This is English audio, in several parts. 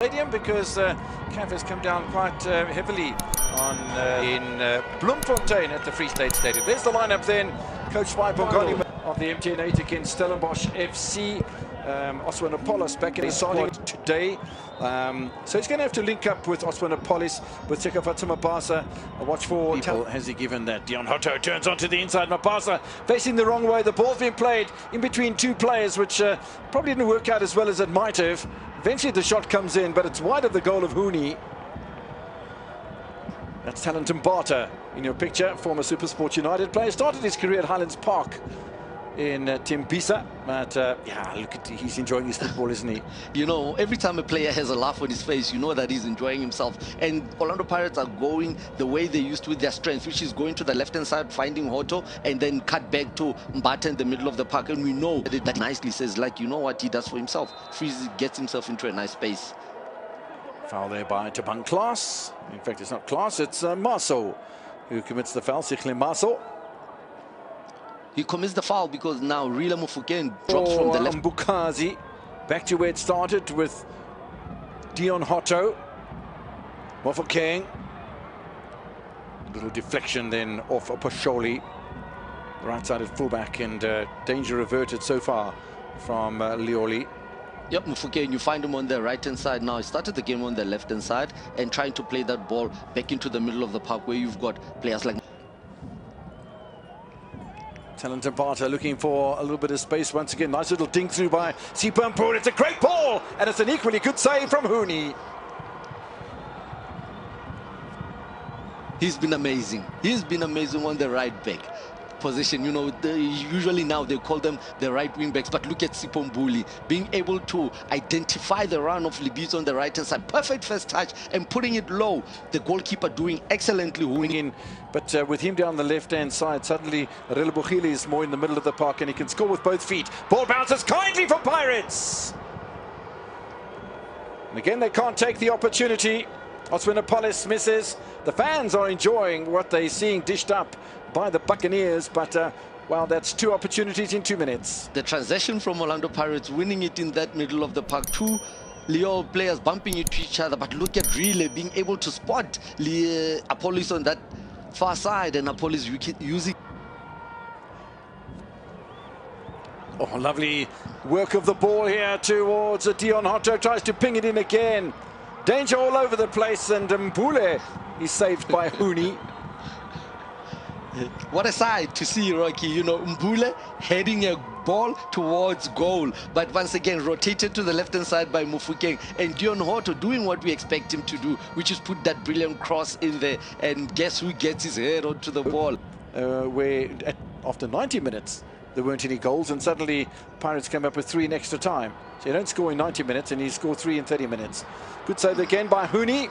Stadium because CAF has come down quite heavily in Bloemfontein at the Free State Stadium. There's the lineup then, coached by Bongani of the MTN8 against Stellenbosch FC. Oswanapolis back in his squad today. So he's going to have to link up with Oswanapolis, with Tsekofatse Mabasa. A watch for people. Has he given that? Dion Hotto turns onto the inside. Mabasa facing the wrong way. The ball's been played in between two players, which probably didn't work out as well as it might have. Eventually the shot comes in, but it's wide of the goal of Hooney. That's Talentum Barter in your picture, former SuperSport United player. Started his career at Highlands Park in Tembisa, but yeah, look at, he's enjoying his football, isn't he? You know, every time a player has a laugh on his face, you know that he's enjoying himself. And Orlando Pirates are going the way they used to with their strength, which is going to the left-hand side, finding Hotto, and then cut back to Mbata in the middle of the park. And we know that he nicely says, like, you know what he does for himself. Freeze gets himself into a nice space. Foul there by Tabang Klaas. In fact, it's not Klaas, it's Maso who commits the foul, Sikhle Maso. He commits the foul because now Rila Mufokeng drops from the left. Mbukazi back to where it started with Dion Hotto. Mufokeng. A little deflection then off Pasholi. Right-sided fullback, and danger averted so far from Loili. Yep, Mufokeng, you find him on the right-hand side now. He started the game on the left-hand side and trying to play that ball back into the middle of the park where you've got players like Talentum Barter looking for a little bit of space once again. Nice little dink through by Sipampool. It's a great ball, and it's an equally good save from Hooney. He's been amazing. He's been amazing on the right back position. You know, usually now they call them the right wing backs, but look at Sipombuli being able to identify the run of Libito on the right hand side. Perfect first touch and putting it low. The goalkeeper doing excellently. In, but with him down the left hand side, suddenly Relebohile is more in the middle of the park, and he can score with both feet. Ball bounces kindly for Pirates. And again, they can't take the opportunity. Oswanapolis misses. The fans are enjoying what they're seeing dished up by the Buccaneers, but well, that's two opportunities in 2 minutes. The transition from Orlando Pirates, winning it in that middle of the park, two Leo players bumping into each other, but look at Relay being able to spot Apollos on that far side, and Apollos using. Oh, lovely work of the ball here towards Dion Hotto, tries to ping it in again. Danger all over the place, and Mbule is saved by Hooney. What a sight to see, Rocky. You know, Mbule heading a ball towards goal, but once again rotated to the left-hand side by Mufokeng, and Dion Hotto doing what we expect him to do, which is put that brilliant cross in there, and guess who gets his head onto the ball? Where after 90 minutes there weren't any goals, and suddenly Pirates came up with 3 in extra time. So you don't score in 90 minutes, and he scored 3 in 30 minutes. Good save again by Hooney.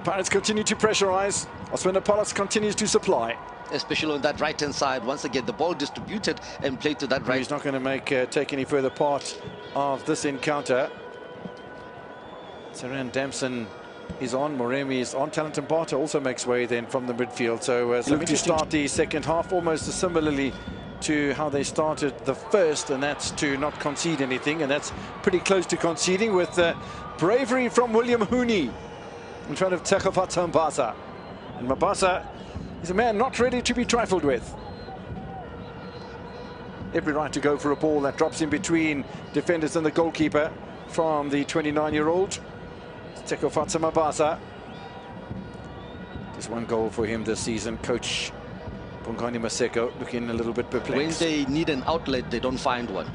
Pirates continue to pressurize. Oswanapolis continues to supply. Especially on that right-hand side. Once again, the ball distributed and played to that right. He's not going to take any further part of this encounter. Saran Damson is on. Moremi is on. Talentum Barter also makes way then from the midfield. So looking to start the second half almost similarly to how they started the first, and that's to not concede anything, and that's pretty close to conceding with bravery from William Hooney in front of Tsekofatse Mabasa. And Mabasa is a man not ready to be trifled with. Every right to go for a ball that drops in between defenders and the goalkeeper from the 29-year-old Tsekofatse Mabasa. Just one goal for him this season. Coach Bongani Maseko looking a little bit perplexed. When they need an outlet, they don't find one.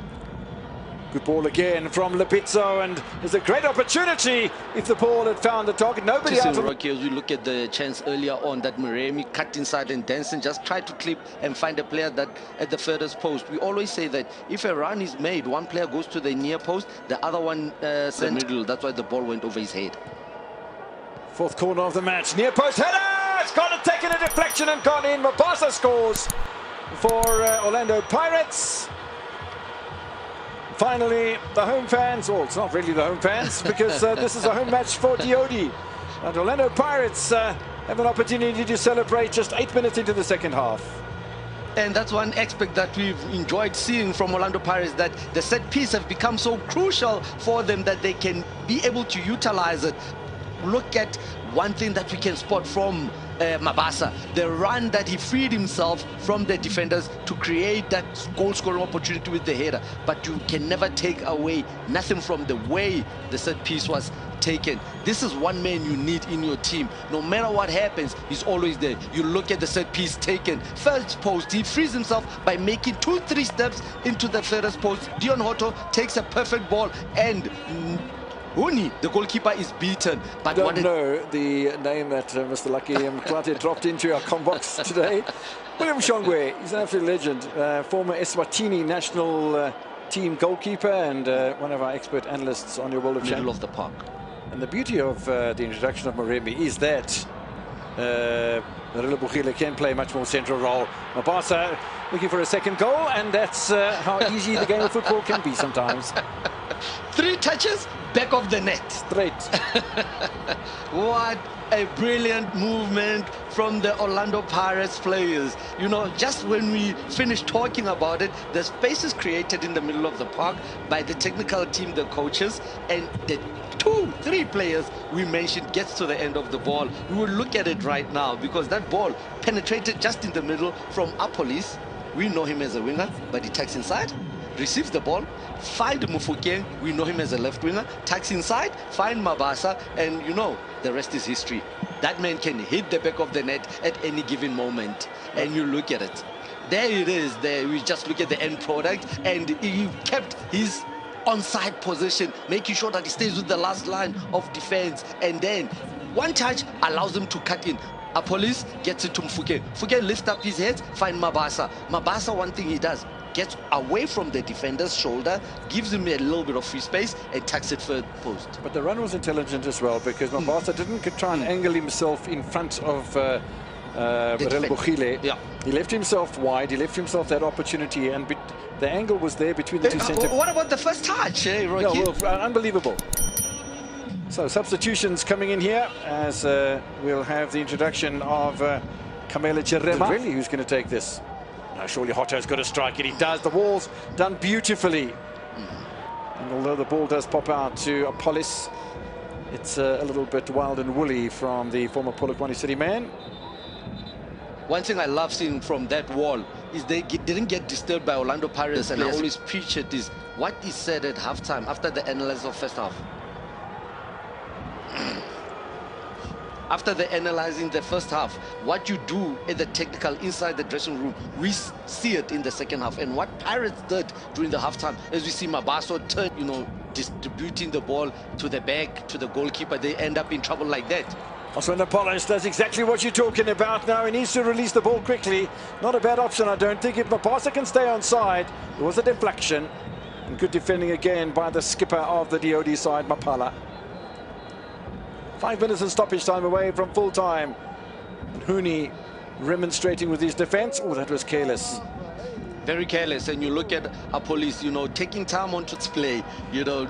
Good ball again from Lebitso, and there's a great opportunity if the ball had found the target. Nobody out of Rocky, as we look at the chance earlier on that Moremi cut inside, and Denson just tried to clip and find a player that at the furthest post. We always say that if a run is made, one player goes to the near post, the other one the middle. That's why the ball went over his head. Fourth corner of the match, near post header! It's gone and taken a deflection and gone in. Mabasa scores for Orlando Pirates. Finally, the home fans, well, it's not really the home fans, because this is a home match for Diodi. And Orlando Pirates have an opportunity to celebrate just 8 minutes into the second half. And that's one aspect that we've enjoyed seeing from Orlando Pirates, that the set piece have become so crucial for them that they can be able to utilize it. Look at one thing that we can spot from Mabasa, the run that he freed himself from the defenders to create that goal-scoring opportunity with the header. But you can never take away nothing from the way the set piece was taken. This is one man you need in your team. No matter what happens, he's always there. You look at the set piece taken. First post, he frees himself by making 2-3 steps into the furthest post. Dion Hotto takes a perfect ball, and Huni, the goalkeeper, is beaten. But I don't know the name that Mr. Lucky Mkwate dropped into our combox today. William Shongwe, he's an absolute legend. Former Eswatini national team goalkeeper and one of our expert analysts on your World of middle of the park. And the beauty of the introduction of Moremi is that Loili can play a much more central role. Mabasa looking for a second goal, and that's how easy the game of football can be sometimes. 3 touches, back of the net. Straight. What a brilliant movement from the Orlando Pirates players. You know, just when we finished talking about it, the space is created in the middle of the park by the technical team, the coaches, and the 2-3 players we mentioned gets to the end of the ball. We will look at it right now, because that ball penetrated just in the middle from Apolis. We know him as a winger, but he tucks inside, receives the ball, find Mufokeng, we know him as a left winger, tucks inside, find Mabasa, and you know, the rest is history. That man can hit the back of the net at any given moment, and you look at it. There it is, there we just look at the end product, and he kept his onside position, making sure that he stays with the last line of defense, and then one touch allows him to cut in. Apolis gets it to Mfuke. Mfuke lifts up his head, find Mabasa. Mabasa, one thing he does, gets away from the defender's shoulder, gives him a little bit of free space, and tucks it third post. But the run was intelligent as well, because Mabasa didn't try and angle himself in front of Bogile. Yeah. He left himself wide, he left himself that opportunity, and the angle was there between the two centre. What about the first touch, Rocky? Yeah, well, unbelievable. So substitutions coming in here, as we'll have the introduction of Kamela Cherema, really, who's going to take this. Now surely Hotto's got to strike it. He does. The wall's done beautifully. And although the ball does pop out to Apolis, it's a little bit wild and woolly from the former Polokwane City man. One thing I love seeing from that wall is they didn't get disturbed by Orlando Pirates, and I always preach it, is what is said at halftime after the analysis of first half. After the analyzing the first half, what you do at the technical inside the dressing room, we see it in the second half. And what Pirates did during the halftime, as we see Mabaso turn, you know, distributing the ball to the back, to the goalkeeper, they end up in trouble like that. Oswin Apollos does exactly what you're talking about now. He needs to release the ball quickly. Not a bad option, I don't think. If Mabasa can stay on side, there was a deflection. And good defending again by the skipper of the DOD side, Mapala. 5 minutes of stoppage time away from full time. And Huni remonstrating with his defense. Oh, that was careless. Very careless. And you look at Apolis, you know, taking time on to play, you know,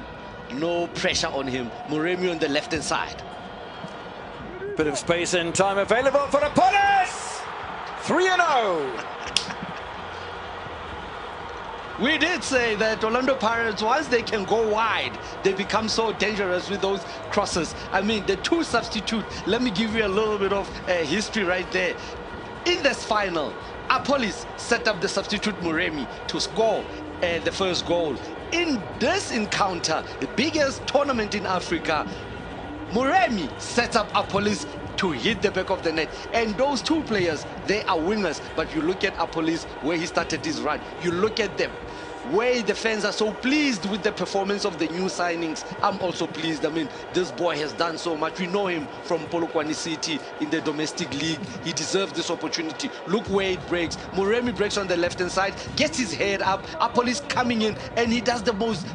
no pressure on him. Moremi on the left-hand side. Bit of space and time available for Apolis! 3-0. We did say that Orlando Pirates, once they can go wide, they become so dangerous with those crosses. I mean, the 2 substitutes, let me give you a little bit of history right there. In this final, Apolis set up the substitute Moremi to score the first goal. In this encounter, the biggest tournament in Africa, Moremi sets up Apolis to hit the back of the net. And those 2 players, they are wingers. But you look at Apolis, where he started his run. You look at them, where the fans are so pleased with the performance of the new signings. I'm also pleased. I mean, this boy has done so much. We know him from Polokwane City in the domestic league. He deserves this opportunity. Look where it breaks. Moremi breaks on the left-hand side, gets his head up. Apolis coming in, and he does the most